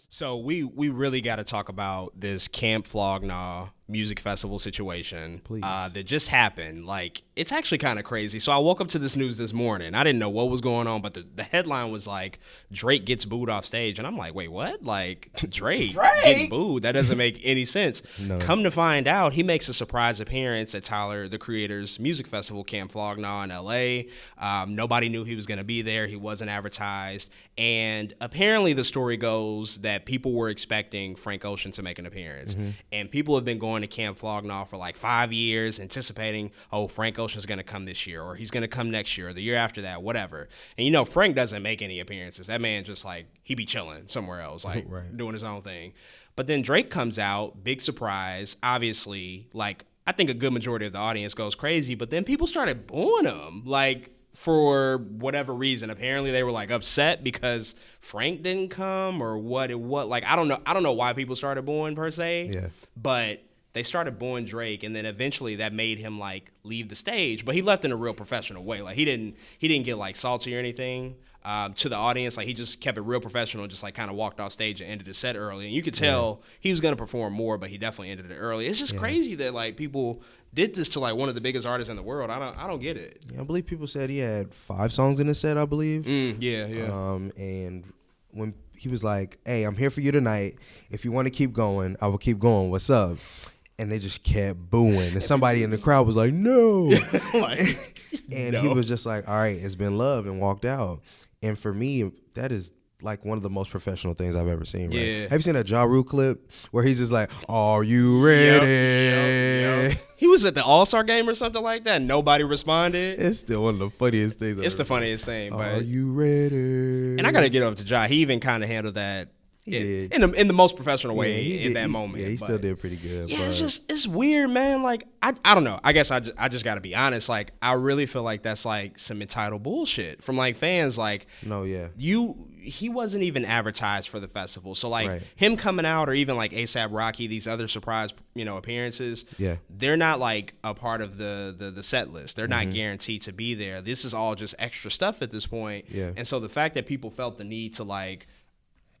So we really got to talk about this Camp Flog Gnaw music festival situation that just happened. Like, it's actually kind of crazy. So I woke up to this news this morning. I didn't know what was going on, but the headline was like, Drake gets booed off stage. And I'm like, wait, what? Like, Drake getting booed? That doesn't make any sense. No. Come to find out, he makes a surprise appearance at Tyler, the Creator's music festival, Camp Flog Gnaw in L.A. Nobody knew he was going to be there. He wasn't advertised. And apparently the story goes that people were expecting Frank Ocean to make an appearance. And people have been going to Camp Flog Gnaw for like 5 years, anticipating, oh, Frank Ocean's going to come this year, or he's going to come next year, or the year after that, whatever. And, you know, Frank doesn't make any appearances. That man just, like, he be chilling somewhere else, like, doing his own thing. But then Drake comes out, big surprise, obviously, like, I think a good majority of the audience goes crazy, but then people started booing him, like, for whatever reason. Apparently they were like upset because Frank didn't come, or what like, I don't know why people started booing per se, but they started booing Drake, and then eventually that made him like leave the stage, but he left in a real professional way. Like, he didn't get like salty or anything to the audience. Like, he just kept it real professional and just like kind of walked off stage and ended the set early. And you could tell he was going to perform more, but he definitely ended it early. It's just crazy that like people did this to like one of the biggest artists in the world. I don't get it. Yeah, I believe people said he had 5 songs in his set, I believe. And when he was like, hey, I'm here for you tonight. If you want to keep going, I will keep going. What's up? And they just kept booing. And somebody in the crowd was like, no. And he was just like, all right, it's been love, and walked out. And for me, that is like one of the most professional things I've ever seen. Right? Yeah. Have you seen that Ja Rule clip where he's just like, are you ready? Yep. He was at the All-Star game or something like that, and nobody responded. It's still one of the funniest things. It's the funniest thing. But are you ready? And I got to get up to Ja. He even kind of handled that in the most professional way in that moment. Yeah, he still did pretty good. Yeah, it's weird, man. Like, I don't know. I guess I just got to be honest. Like, I really feel like that's like some entitled bullshit from like fans. Like, he wasn't even advertised for the festival. So like him coming out, or even like A$AP Rocky, these other surprise, appearances, they're not like a part of the set list. They're not guaranteed to be there. This is all just extra stuff at this point. Yeah. And so the fact that people felt the need to like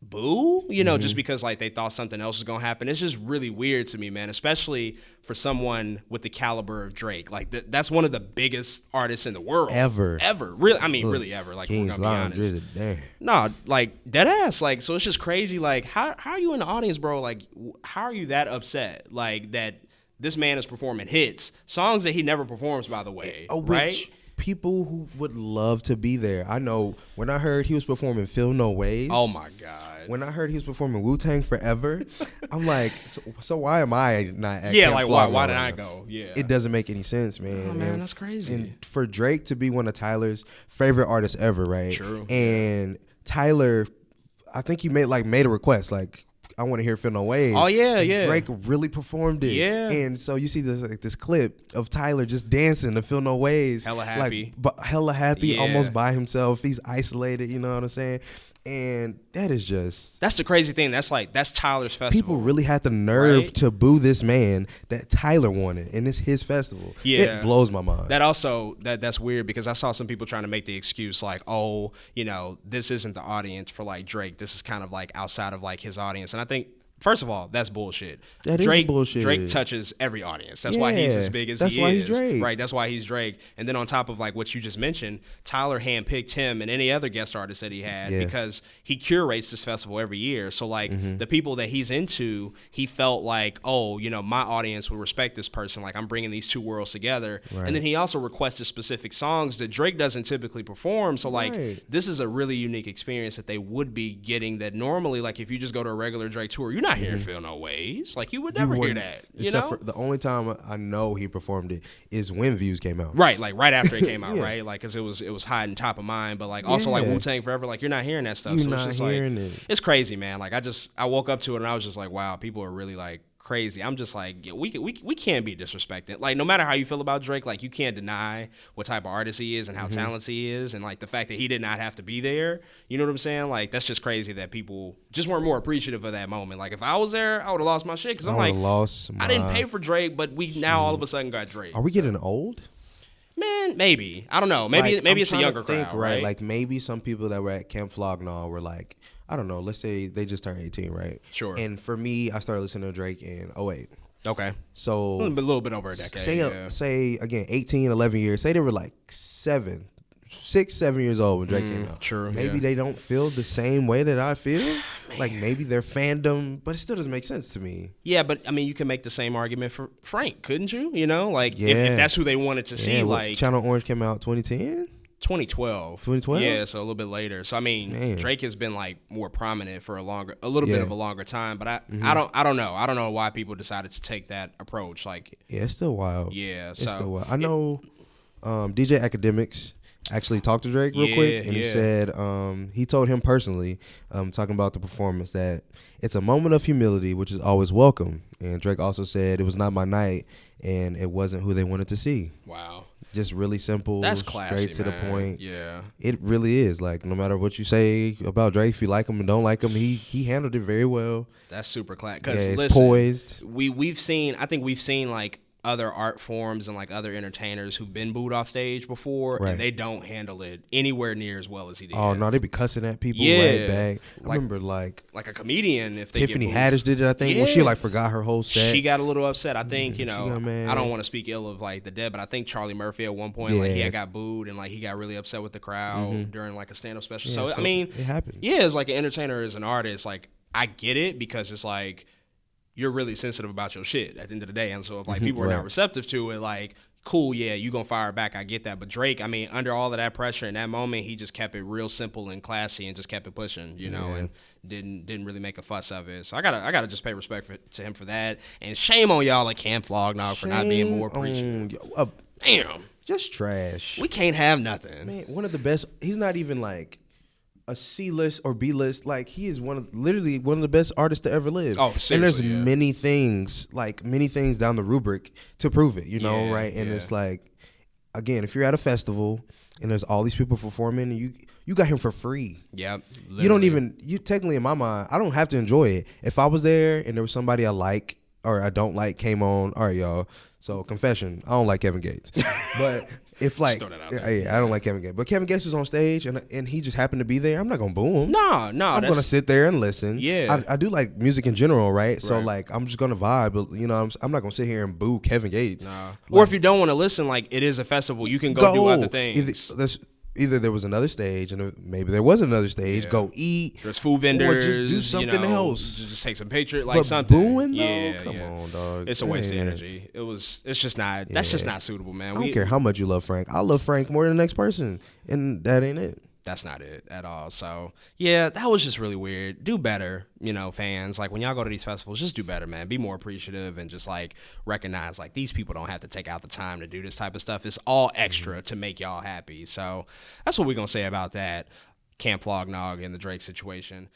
boo, just because like they thought something else was gonna happen, it's just really weird to me, man, especially for someone with the caliber of Drake. Like, that's one of the biggest artists in the world ever, really. I mean, really ever. Like, we're gonna be honest. No, like, dead ass. Like, so it's just crazy. Like, how are you in the audience, bro? Like, how are you that upset? Like, that this man is performing hits, songs that he never performs, by the way, right? People who would love to be there. I know when I heard he was performing Feel No Ways. Oh my God. When I heard he was performing Wu-Tang Forever, I'm like, so why am I not at Camp Flog Gnaw? Why did I go? Yeah. It doesn't make any sense, man. Oh, man, that's crazy. And for Drake to be one of Tyler's favorite artists ever, right? True. And Tyler, I think he made a request, like, I want to hear Feel No Ways. Oh, yeah. Drake really performed it. Yeah. And so you see this clip of Tyler just dancing to Feel No Ways. Hella happy. Hella happy, almost by himself. He's isolated, you know what I'm saying? And that is just... That's the crazy thing. That's Tyler's festival. People really had the nerve to boo this man that Tyler wanted, and it's his festival. Yeah. It blows my mind. That also, that's weird, because I saw some people trying to make the excuse like, oh, this isn't the audience for like Drake. This is kind of like outside of like his audience. And I think, first of all, that's bullshit. That is bullshit. Drake touches every audience. That's why he's as big as he is. That's why he's Drake. Right, that's why he's Drake. And then on top of like what you just mentioned, Tyler handpicked him and any other guest artist that he had because he curates this festival every year. So like the people that he's into, he felt like, oh, my audience would respect this person. Like, I'm bringing these two worlds together. Right. And then he also requested specific songs that Drake doesn't typically perform. So like this is a really unique experience that they would be getting that normally, like, if you just go to a regular Drake tour, you're not hearing Feel No Ways. Like, you would never hear that. Except for the only time I know he performed it is when Views came out. Right, like right after it came out, right? Like, because it was hot and top of mind. But like also like Wu-Tang Forever, like, you're not hearing that stuff. You're so not it's just hearing like it. It's crazy, man. Like, I woke up to it and I was just like, wow, people are really like crazy. I'm just like, we can't be disrespected. Like, no matter how you feel about Drake, like, you can't deny what type of artist he is and how talented he is, and like the fact that he did not have to be there. You know what I'm saying? Like, that's just crazy that people just weren't more appreciative of that moment. Like, if I was there, I would have lost my shit, because I'm like, I didn't pay for Drake, but we now all of a sudden got Drake. Are we getting old? Man, maybe. I don't know. Maybe it's a younger crowd, right? Like, maybe some people that were at Camp Flog Gnaw were like, I don't know, let's say they just turned 18, right? Sure. And for me, I started listening to Drake in 08. Okay. So a little bit over a decade. Say again, 18, 11 years. Say they were like 6, 7 years old when Drake came out. True. Maybe they don't feel the same way that I feel. Like maybe their fandom, but it still doesn't make sense to me. Yeah, but I mean, you can make the same argument for Frank, couldn't you? You know, like if that's who they wanted to see, like Channel Orange came out 2010. 2012. 2012? Yeah, so a little bit later. So I mean, Drake has been like more prominent for a little bit of a longer time. But I don't know. I don't know why people decided to take that approach. Like, yeah, it's still wild. Yeah, it's still wild. I know DJ Academics actually talked to Drake real quick, and he said he told him personally, talking about the performance, that it's a moment of humility, which is always welcome. And Drake also said it was not my night, and it wasn't who they wanted to see. Wow. Just really simple, that's classy, straight to the point. Yeah, it really is. Like, no matter what you say about Drake, if you like him and don't like him, he handled it very well. That's super classy. Yeah, it's poised. I think we've seen like other art forms and like other entertainers who've been booed off stage before, and they don't handle it anywhere near as well as he did. Oh no, they be cussing at people right back. I remember like a comedian, if they Tiffany Haddish did it, I think. Well, she like forgot her whole set. She got a little upset. I think I don't want to speak ill of like the dead, but I think Charlie Murphy at one point like he got booed and like he got really upset with the crowd during like a stand-up special. So I mean, it happens. Yeah, as like an entertainer, as an artist, like I get it, because it's like you're really sensitive about your shit at the end of the day. And so if like people are not receptive to it, like, cool, yeah, you gonna fire back, I get that. But Drake, I mean, under all of that pressure in that moment, he just kept it real simple and classy and just kept it pushing, you know, and didn't really make a fuss of it. So I gotta just pay respect to him for that. And shame on y'all like Camp Flog Gnaw for not being more appreciative. Damn. Just trash. We can't have nothing. Man, one of the best. He's not even like a C-list or B-list. Like, he is literally one of the best artists to ever live. Oh, seriously. And there's many things down the rubric to prove it, you know, right? And it's like, again, if you're at a festival and there's all these people performing, and you got him for free. Yep. You technically, in my mind, I don't have to enjoy it. If I was there and there was somebody I like or I don't like came on, all right, y'all. So, confession, I don't like Kevin Gates. But if like, I don't like Kevin Gates, but Kevin Gates was on stage and he just happened to be there, I'm not gonna boo him. No, I'm gonna sit there and listen. Yeah, I do like music in general, right? So like, I'm just gonna vibe, but you know, I'm not gonna sit here and boo Kevin Gates. Nah. Like, or if you don't want to listen, like, it is a festival, you can go do other things. Either there was another stage, and maybe there was another stage. Yeah. Go eat. There's food vendors. Or just do something else. Just take some pictures, like something. Booing, though? Come on, dog. It's a waste of energy. It's just not. That's just not suitable, man. I don't care how much you love Frank. I love Frank more than the next person, and that ain't it. That's not it at all. So, yeah, that was just really weird. Do better, you know, fans. Like, when y'all go to these festivals, just do better, man. Be more appreciative and just, like, recognize, like, these people don't have to take out the time to do this type of stuff. It's all extra to make y'all happy. So, that's what we're going to say about that. Camp Flog Gnaw and the Drake situation.